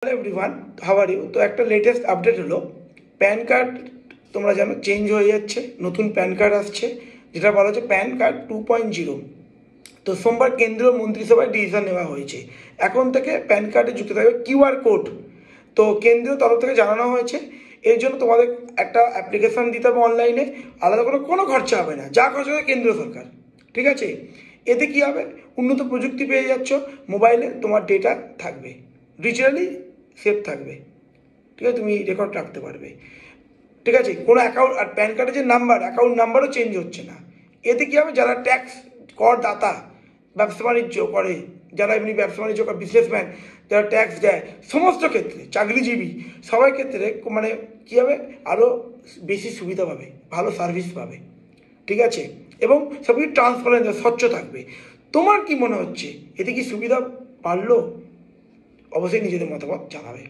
Hello everyone, how are you? তো একটা latest update হলো, প্যান কার্ড তোমরা জানো চেঞ্জ হয়ে যাচ্ছে, নতুন প্যান কার্ড আসছে, যেটা বলা হচ্ছে প্যান কার্ড 2.0। তো সোমবার কেন্দ্রীয় মন্ত্রিসভায় ডিসিশন নেওয়া হয়েছে, এখন থেকে প্যান কার্ডে যুক্ত থাকবে কিউআর কোড। তো কেন্দ্রীয় তরফ থেকে জানানো হয়েছে, এর জন্য তোমাদের একটা অ্যাপ্লিকেশান দিতে হবে অনলাইনে, আলাদা কোনো খরচা হবে না, যা খরচা হবে কেন্দ্র সরকার। ঠিক আছে, এতে কী হবে, উন্নত প্রযুক্তি পেয়ে যাচ্ছ, মোবাইলে তোমার ডেটা থাকবে, ডিজিটালি সেভ থাকবে। ঠিক আছে, তুমি রেকর্ড রাখতে পারবে। ঠিক আছে, কোনো অ্যাকাউন্ট আর প্যান কার্ডের যে নাম্বার, অ্যাকাউন্ট নাম্বারও চেঞ্জ হচ্ছে না। এতে কী হবে, যারা ট্যাক্স করদাতা, ব্যবসা বাণিজ্য করে, যারা এমনি ব্যবসা বাণিজ্য করে, বিজনেসম্যান যারা ট্যাক্স দেয়, সমস্ত ক্ষেত্রে চাকরিজীবী সবার ক্ষেত্রে মানে কী হবে, আরও বেশি সুবিধা পাবে, ভালো সার্ভিস পাবে। ঠিক আছে, এবং সব কিছু ট্রান্সপারেন্ট, স্বচ্ছ থাকবে। তোমার কি মনে হচ্ছে, এতে কি সুবিধা বাড়লো? অবশ্যই নিজেদের মতামত জানাবে।